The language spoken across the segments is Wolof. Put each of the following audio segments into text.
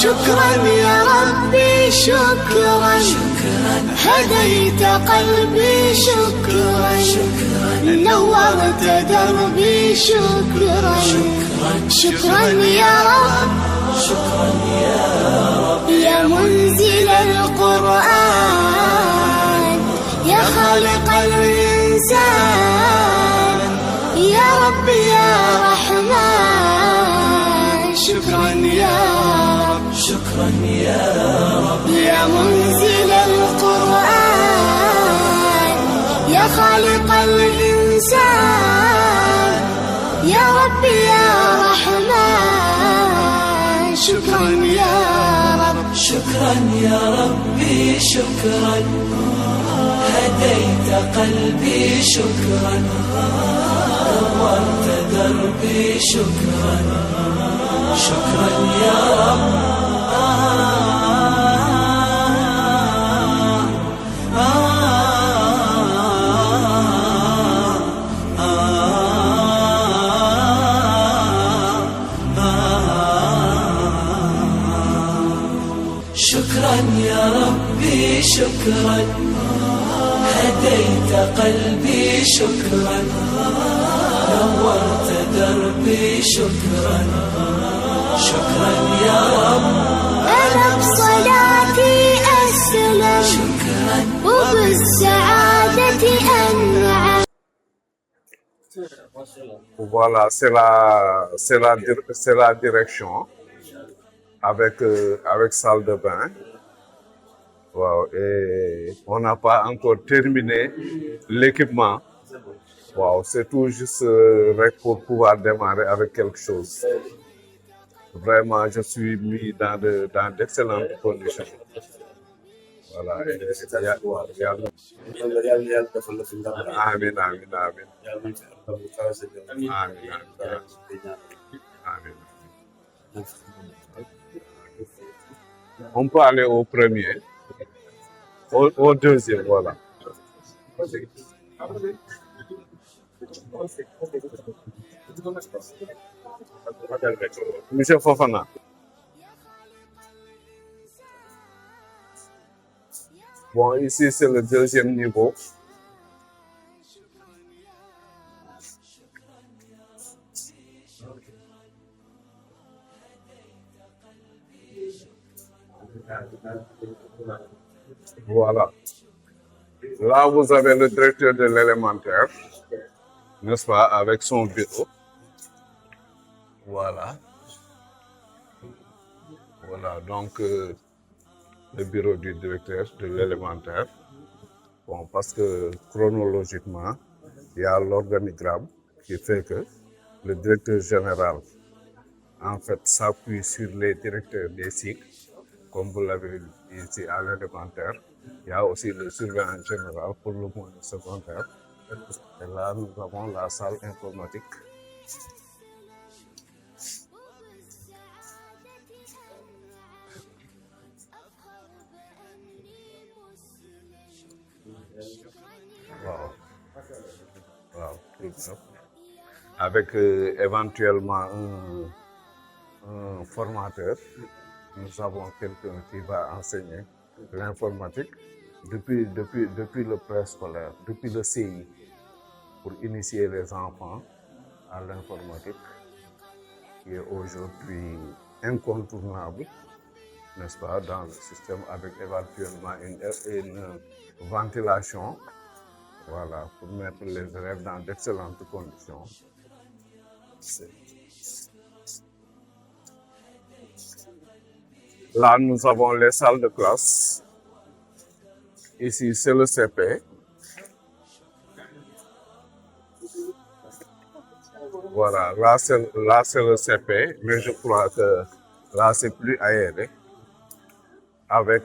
شكرا يا ربي شكرا هديت قلبي شكرا نورت دربي شكرا شكرا يا رب يا منزل القرآن يا خالق الإنسان يا رب يا رحمن شكرا يا رب يا منزل القرآن يا خالق الإنسان يا رب يا رحمن شكرا يا رب يا ربي شكرا هديت قلبي شكرا نورت دربي شكرا يا رب شكرا يا ربي شكرا هديت قلبي شكرا نورت دربي شكرا يا رب أنا بصلاتي أسلم شكرا وبالسعادة أنعم. Voilà, c'est la direction avec salle de bain. Wow, et on n'a pas encore terminé l'équipement. Wow, c'est tout juste pour pouvoir démarrer avec quelque chose. Vraiment, je suis mis dans d'excellentes conditions. Voilà. Amin. On peut aller au premier, au deuxième, voilà. Monsieur Fofana. Bon, ici c'est le deuxième niveau. Voilà. Là, vous avez le directeur de l'élémentaire, n'est-ce pas, avec son bureau. Voilà. Voilà, donc le bureau du directeur de l'élémentaire. Bon, parce que chronologiquement, il y a l'organigramme qui fait que le directeur général, en fait, s'appuie sur les directeurs des cycles, comme vous l'avez dit ici à l'élémentaire. Il y a aussi le surveillant général pour le moyen secondaire. Et là, nous avons la salle informatique. Wow. Avec éventuellement un formateur. Nous avons quelqu'un qui va enseigner l'informatique depuis le préscolaire, depuis le CI, pour initier les enfants à l'informatique, qui est aujourd'hui incontournable, n'est-ce pas, dans le système, avec éventuellement une ventilation, voilà, pour mettre les élèves dans d'excellentes conditions. Là, nous avons les salles de classe. Ici, c'est le CP. Voilà, là, c'est le CP, mais je crois que là, c'est plus aéré. Avec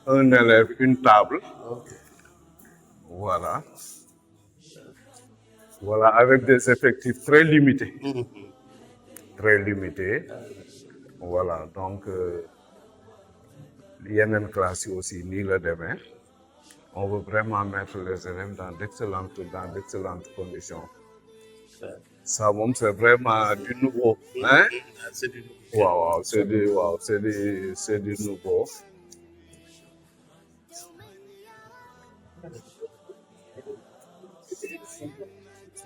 un élève, une table. Voilà. Voilà, avec des effectifs très limités. Très limité. Voilà, donc il y a une classe aussi, ni le demain. On veut vraiment mettre les élèves dans d'excellentes conditions. Ça, c'est vraiment du nouveau. Hein? C'est du nouveau. C'est du nouveau.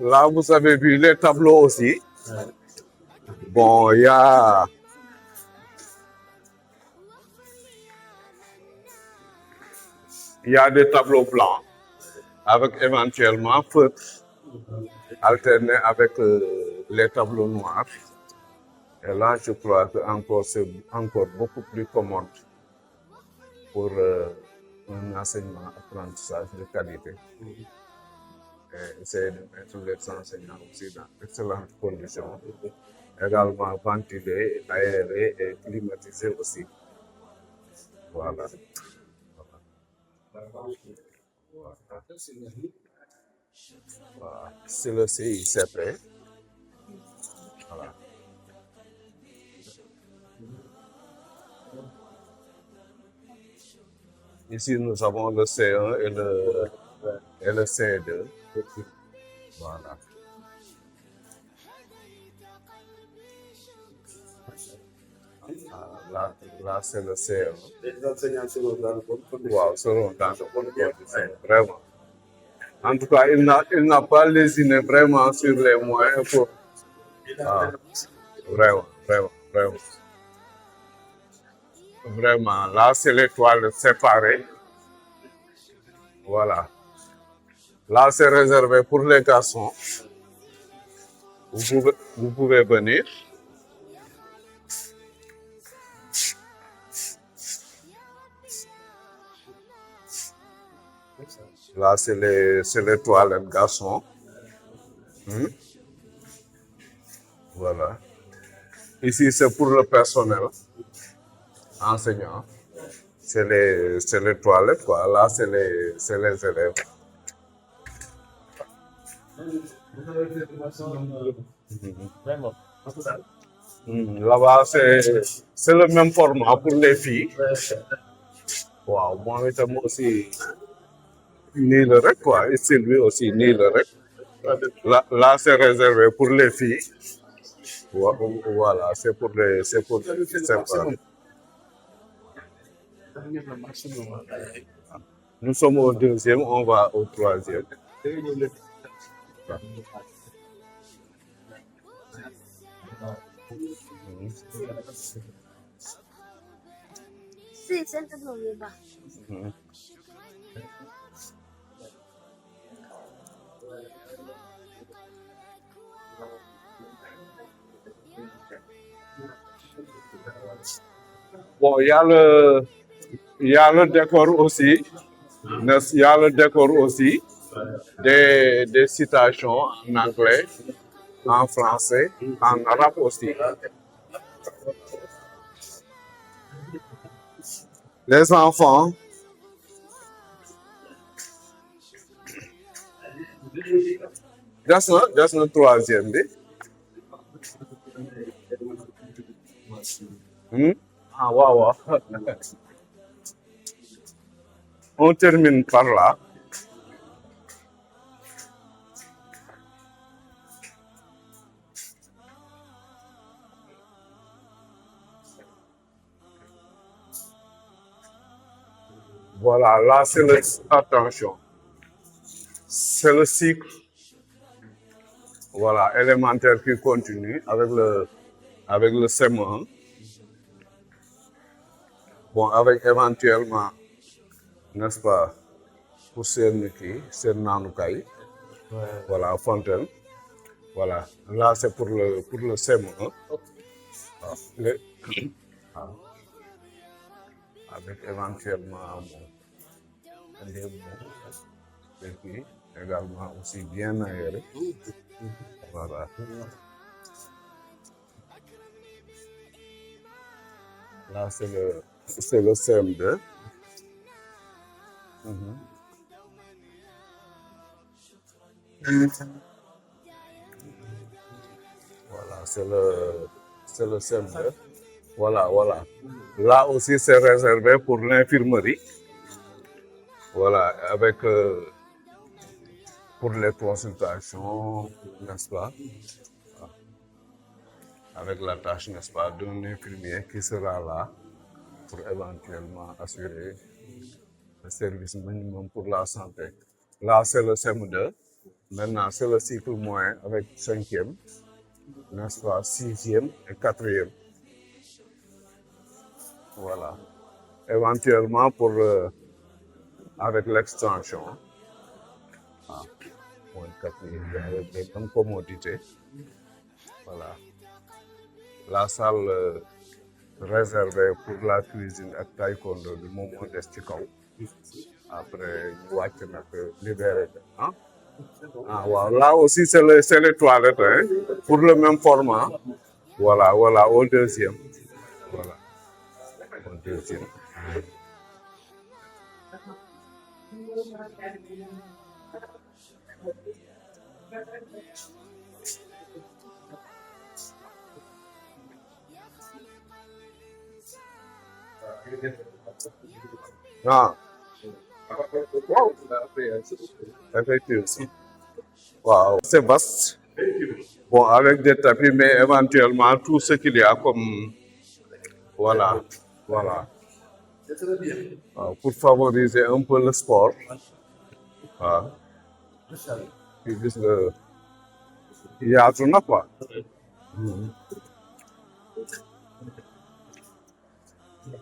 Là, vous avez vu les tableaux aussi. Bon, il y a des tableaux blancs avec éventuellement feutre alterné avec les tableaux noirs. Et là, je crois que c'est encore beaucoup plus commode pour un enseignement apprentissage de qualité. Et essayer de mettre les enseignants aussi dans d'excellentes conditions, également ventilés, aérés et climatisés aussi. Voilà. Voilà. C'est le CICP. Voilà. Ici, nous avons le C1 et le C2. Voilà. Là c'est le C1. Les enseignants seront dans de bonnes conditions. Wow, seront dans de bonnes conditions, vraiment. En tout cas, il n'a pas lésiné vraiment sur les moyens pour... Vraiment. Vraiment, là, c'est les toilettes séparées. Voilà. Là, c'est réservé pour les garçons. Vous pouvez venir. Là, c'est les toilettes garçons. Voilà. Ici, c'est pour le personnel enseignant. C'est les toilettes, quoi. Là, c'est les élèves. Vraiment. Là-bas, c'est le même format pour les filles. Wow, moi aussi, ni le rec, quoi. Et Sylvie aussi, ni le rec. Là, c'est réservé pour les filles. Voilà, c'est pour les Nous sommes au deuxième, on va au troisième. Si, senta no lugar. Bon, il y a le décor aussi. Il y a le décor aussi. Des citations en anglais, en français, en arabe aussi. Les enfants, that's not troisième. Ah, wow. On termine par là. Voilà, là c'est attention, c'est le cycle, voilà, élémentaire qui continue avec le CM1. Bon, avec éventuellement, n'est-ce pas, pour c'est Nanoukaï, voilà, Fontaine. Voilà, là c'est pour le CM1. Avec éventuellement et puis également aussi bien aéré. Voilà. Là, c'est le CM2. Voilà, c'est le CM2. Voilà. Là aussi, c'est réservé pour l'infirmerie. Voilà, avec pour les consultations, n'est-ce pas? avec la tâche, n'est-ce pas, d'un infirmier qui sera là pour éventuellement assurer le service minimum pour la santé. Là, c'est le CM2. Maintenant, c'est le cycle moyen avec 5e, n'est-ce pas, 6e et 4e. Voilà. Éventuellement, avec l'extension, avec des bonnes commodités. Voilà. La salle réservée pour la cuisine et taekwondo du moment des ci kaw. Après, ñu wàcc nag libéré. Wow. Là aussi, c'est les toilettes, hein, pour le même format. Voilà, au deuxième. Voilà, au deuxième. Wow. Effectivement. Wow. C'est vaste. Bon, avec des tapis, mais éventuellement tout ce qu'il y a comme... Voilà. Pour favoriser un peu le sport. Il y a tout là, quoi.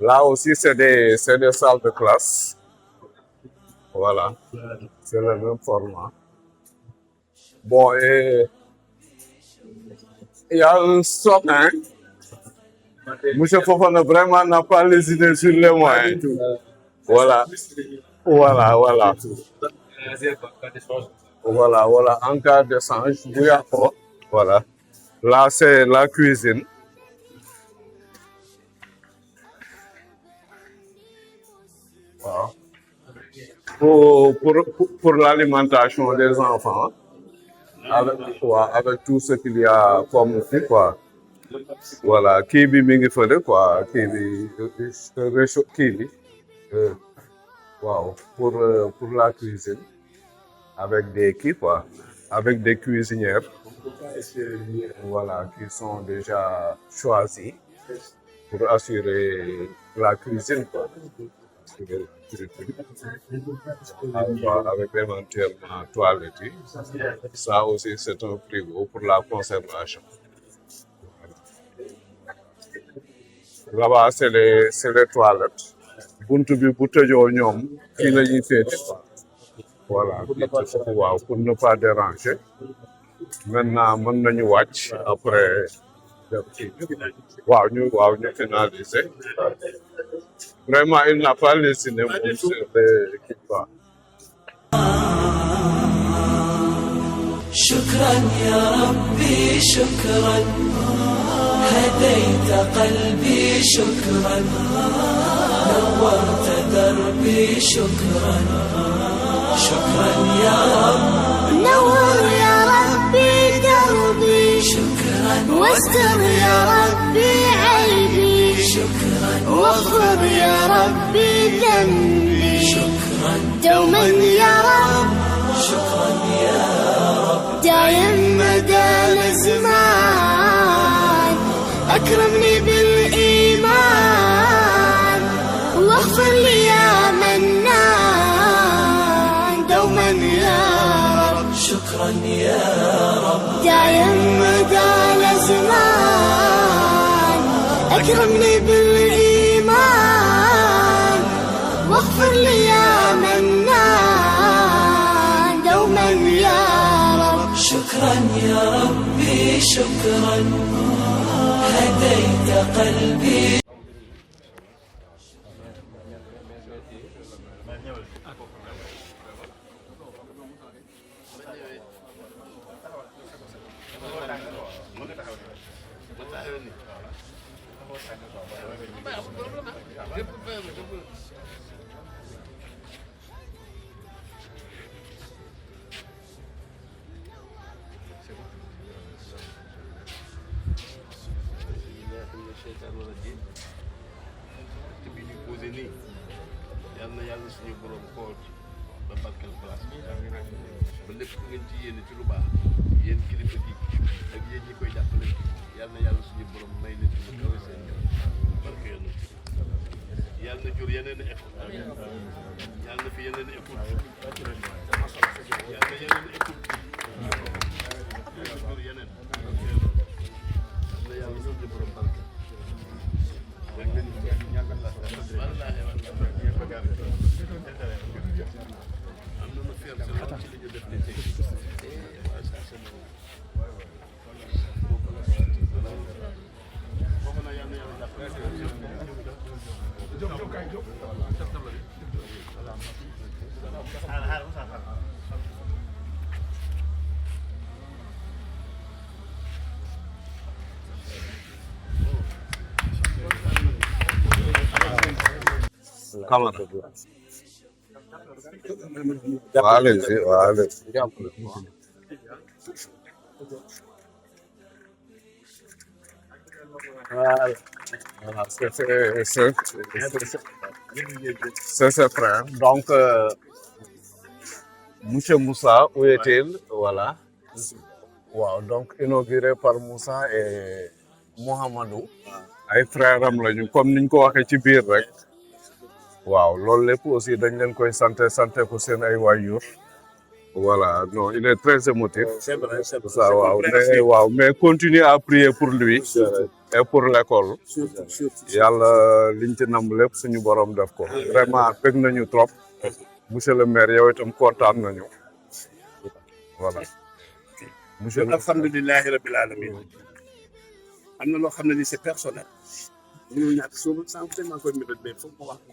Là aussi, c'est des salles de classe. Voilà. C'est le même format. Bon, et il y a un stock, hein. Monsieur Fofana vraiment n'a pas les idées sur les moyens. Voilà. En cas d'échange, voilà. Là, c'est la cuisine. Wow. Pour l'alimentation des enfants, avec tout ce qu'il y a comme fii, quoi. Voilà, kii bi mi ngi fële, quoi, waaw, pour la cuisine, avec des avec des cuisinières, voilà, qui sont déjà choisis pour assurer la cuisine, quoi. Avec éventuellement toilettes. Ça aussi, c'est un frigo pour la conservation. Là-bas, c'est les toilettes. Buntu bi bu tëjoo ñoom fii la ñuy féete. Voilà, waaw, pour ne pas déranger. Maintenant, mën nañu wàcc après. Waaw, ñu finaliser. Vraiment, il n'a pas lésiné sur l'équipement. شكرا يا ربي شكرا هديت قلبي شكرا نورت دربي شكرا يا رب نور يا ربي دربي شكرا واستر يا ربي عيبي واغفر يا ربي ذنبي دوما يا رب دايم مدى الازمان اكرمني بالايمان واغفر لي يا منان دوما يا رب شكرا يا رب دايم مدى الازمان اكرمني بالايمان واغفر لي يا منان دوما يا رب شكرا يا ربي شكرا هديت قلبي yal na yàlla suñu borom xool ba barkeel place bi ba lépp ngeen ci yéene ci lu baax yéen kilifa gi ak yéen ñi koy jàppale yal na yàlla suñu borom may leen ci kawe seen ñoom barke yoon yal na jur yeneen i école yal na fi yeneen i école yal na yeneen i école yal na jur yeneen yal na yàlla suñu borom barke Kamara. Allez-y, allez-y. Voilà, c'est ses frères. Donc, Monsieur Moussa, où est-il? Voilà. Wow, donc inauguré par Moussa et Mohamedou. Ay frères am lañu comme niñ ko waxee ci biir rek. Waaw loolu lépp aussi dañ leen koy santé ko seen ay waajur. Voilà, non, il est très émotif. C'est vrai. Ça, mais continue à prier pour lui et pour l'école. Yàlla liñ ci nam lépp suñu borom def ko. Vraiment bëgg nañu trop. Monsieur le maire yow itam kontaan nañu. Voilà. Monsieur alhamdulillahi rabbil alamin. Am na loo xam ne ni c'est personnel. Mënul ñàkk soo sànq maa koy mébét mais foog ma wax ko.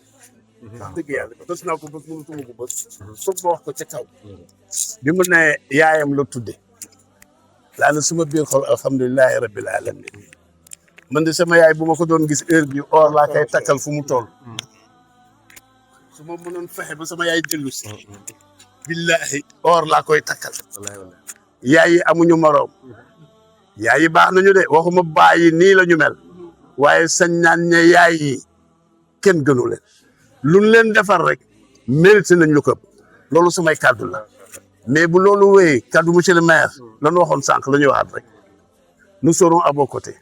Wax dëgg yàlla bës naa ko bës mënutuma ko bës. Foog ma wax ko ca kaw. Bi mu ne yaayam la tudde. Laa ne suma biir xol alhamdulillahi rabbil alamin. Man de sama yaay bu ma ko doon gis heure bi or laa koy takkal fu mu toll. Su ma mënoon fexe ba sama yaay dellu si. Billahi or laa koy takkal. Yaay yi amuñu moroom. Yaay yi baax nañu de waxuma bàyyi nii la ñu mel. Waaye sañ naan ne yaay yi kenn gënu leen. Luñ leen defar rek mérité nañ lu ko loolu samay kàddu la. Mais bu loolu wéyee kàddu monsieur le maire la ñu waxoon sànq la ñuy waxaat rek. Nous serons à vos côtés.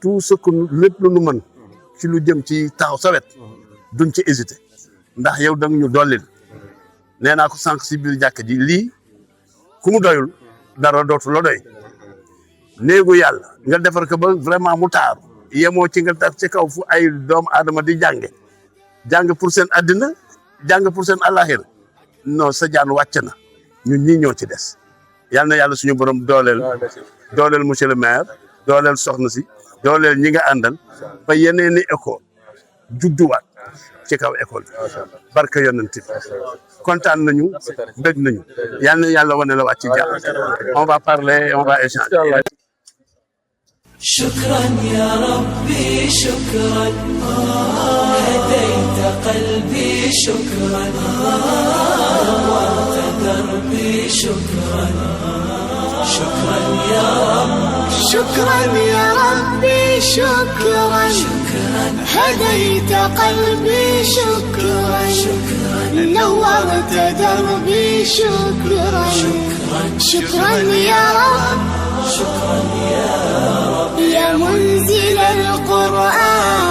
Tout ce que lépp lu nu mën ci lu jëm ci taxaw sa wet duñ ci hésiter ndax yow da nga ñu dollil nee naa ko sànq si biir jàkk ji lii ku mu doyul dara dootu la doy néegu yàlla nga defar ko ba vraiment mu taaru yemoo ci nga def ci kaw fu ay doomu aadama di jàng pour seen addina jàng pour seen àllaaxira non sa jaan wàcc na ñun ñii ñoo ci des yal na yàlla suñu borom dooleel monsieur le maire dooleel soxna si dooleel ñi nga àndal ba yeneeni école judduwaat ci kaw école bi barka yonent bi kontaan nañu bëgg nañu yal na yàlla wane la wàcc ci jàmm on va parler on va échanger. شكرا يا ربي شكرا هديت قلبي شكرا نورت دربي شكرا شكرا يا رب شكرا يا ربي شكرا هديت قلبي شكرا نورت دربي شكرا شكرا يا رب شكرا يا رب يا منزل القرآن